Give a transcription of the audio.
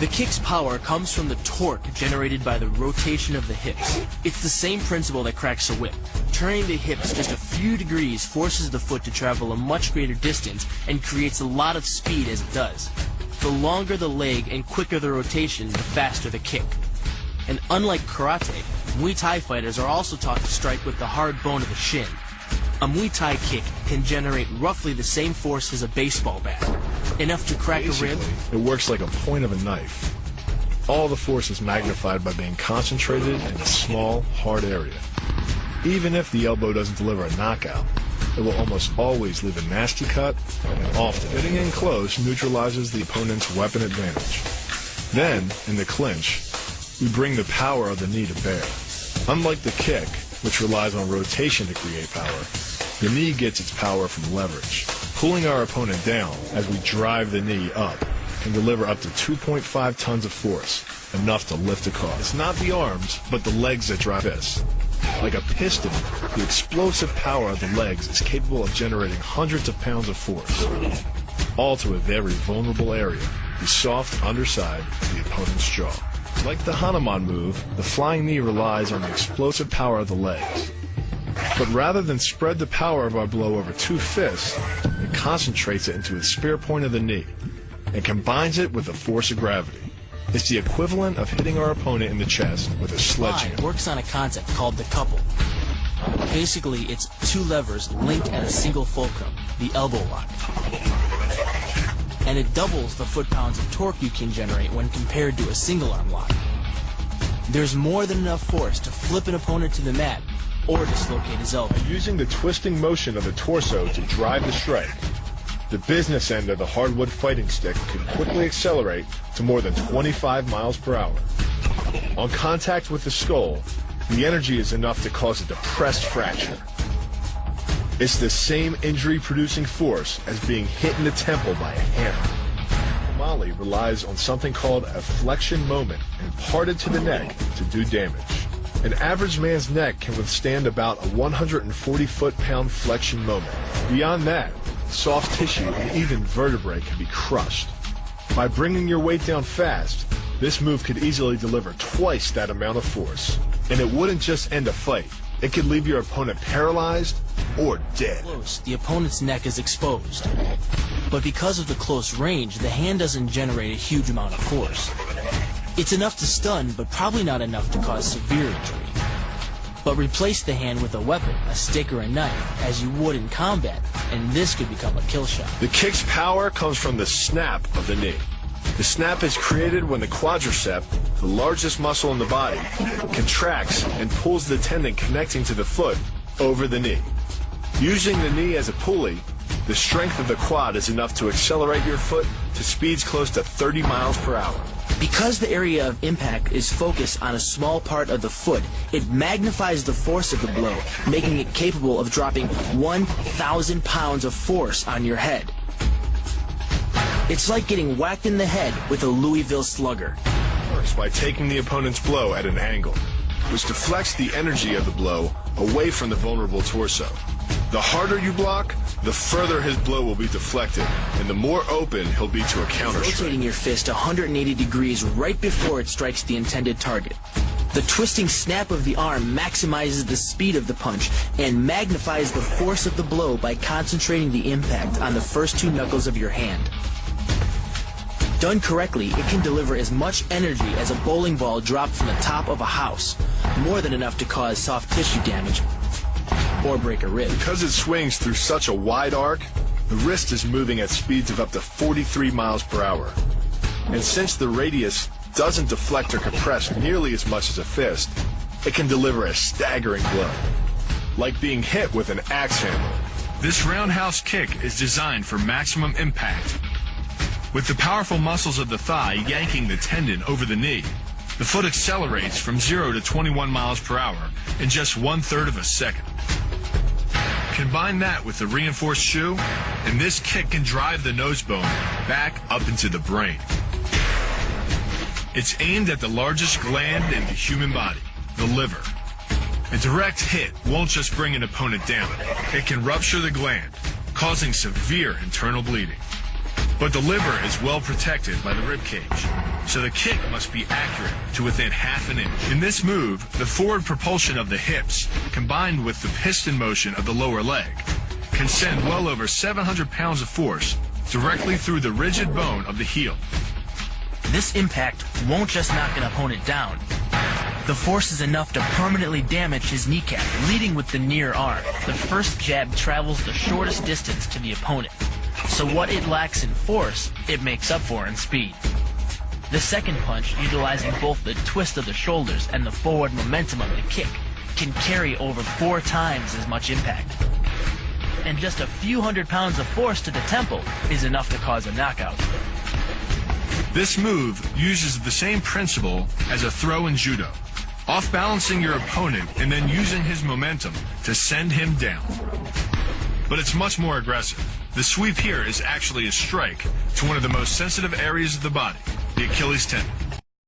The kick's power comes from the torque generated by the rotation of the hips. It's the same principle that cracks a whip. Turning the hips just a few degrees forces the foot to travel a much greater distance and creates a lot of speed as it does. The longer the leg and quicker the rotation, the faster the kick. And unlike karate, Muay Thai fighters are also taught to strike with the hard bone of the shin. A Muay Thai kick can generate roughly the same force as a baseball bat, enough to crack a rib. It works like a point of a knife. All the force is magnified by being concentrated in a small, hard area. Even if the elbow doesn't deliver a knockout, it will almost always leave a nasty cut, and often hitting in close neutralizes the opponent's weapon advantage. Then, in the clinch, we bring the power of the knee to bear. Unlike the kick, which relies on rotation to create power, the knee gets its power from leverage. Pulling our opponent down as we drive the knee up can deliver up to 2.5 tons of force, enough to lift a car. It's not the arms, but the legs that drive this. Like a piston, the explosive power of the legs is capable of generating hundreds of pounds of force, all to a very vulnerable area, the soft underside of the opponent's jaw. Like the Hanuman move, the flying knee relies on the explosive power of the legs. But rather than spread the power of our blow over two fists, it concentrates it into the spear point of the knee and combines it with the force of gravity. It's the equivalent of hitting our opponent in the chest with a sledgehammer. It works on a concept called the couple. Basically, it's two levers linked at a single fulcrum, the elbow lock. And it doubles the foot-pounds of torque you can generate when compared to a single-arm lock. There's more than enough force to flip an opponent to the mat or dislocate his elbow. Using the twisting motion of the torso to drive the strike, the business end of the hardwood fighting stick can quickly accelerate to more than 25 miles per hour. On contact with the skull, the energy is enough to cause a depressed fracture. It's the same injury-producing force as being hit in the temple by a hammer. Mali relies on something called a flexion moment imparted to the neck to do damage. An average man's neck can withstand about a 140 foot-pound flexion moment. Beyond that, soft tissue and even vertebrae can be crushed. By bringing your weight down fast, this move could easily deliver twice that amount of force. And it wouldn't just end a fight. It could leave your opponent paralyzed or dead. Close, the opponent's neck is exposed. But because of the close range, the hand doesn't generate a huge amount of force. It's enough to stun, but probably not enough to cause severe injury. But replace the hand with a weapon, a stick or a knife, as you would in combat, and this could become a kill shot. The kick's power comes from the snap of the knee. The snap is created when the quadricep, the largest muscle in the body, contracts and pulls the tendon connecting to the foot over the knee. Using the knee as a pulley, the strength of the quad is enough to accelerate your foot to speeds close to 30 miles per hour. Because the area of impact is focused on a small part of the foot, it magnifies the force of the blow, making it capable of dropping 1,000 pounds of force on your head. It's like getting whacked in the head with a Louisville Slugger. Works by taking the opponent's blow at an angle, which deflects the energy of the blow away from the vulnerable torso. The harder you block, the further his blow will be deflected, and the more open he'll be to a counter strike. Rotating your fist 180 degrees right before it strikes the intended target. The twisting snap of the arm maximizes the speed of the punch and magnifies the force of the blow by concentrating the impact on the first two knuckles of your hand. Done correctly, it can deliver as much energy as a bowling ball dropped from the top of a house, more than enough to cause soft tissue damage or break a rib. Because it swings through such a wide arc, the wrist is moving at speeds of up to 43 miles per hour. And since the radius doesn't deflect or compress nearly as much as a fist, it can deliver a staggering blow, like being hit with an axe hammer. This roundhouse kick is designed for maximum impact. With the powerful muscles of the thigh yanking the tendon over the knee, the foot accelerates from 0 to 21 miles per hour in just 1/3 of a second. Combine that with the reinforced shoe, and this kick can drive the nose bone back up into the brain. It's aimed at the largest gland in the human body, the liver. A direct hit won't just bring an opponent down. It can rupture the gland, causing severe internal bleeding. But the liver is well protected by the rib cage. so the kick must be accurate to within half an inch. In this move, the forward propulsion of the hips, combined with the piston motion of the lower leg, can send well over 700 pounds of force directly through the rigid bone of the heel. This impact won't just knock an opponent down. The force is enough to permanently damage his kneecap, leading with the near arm. The first jab travels the shortest distance to the opponent, so what it lacks in force, it makes up for in speed. The second punch, utilizing both the twist of the shoulders and the forward momentum of the kick, can carry over 4 times as much impact. And just a few hundred pounds of force to the temple is enough to cause a knockout. This move uses the same principle as a throw in judo, off-balancing your opponent and then using his momentum to send him down. But it's much more aggressive. The sweep here is actually a strike to one of the most sensitive areas of the body, the Achilles tendon.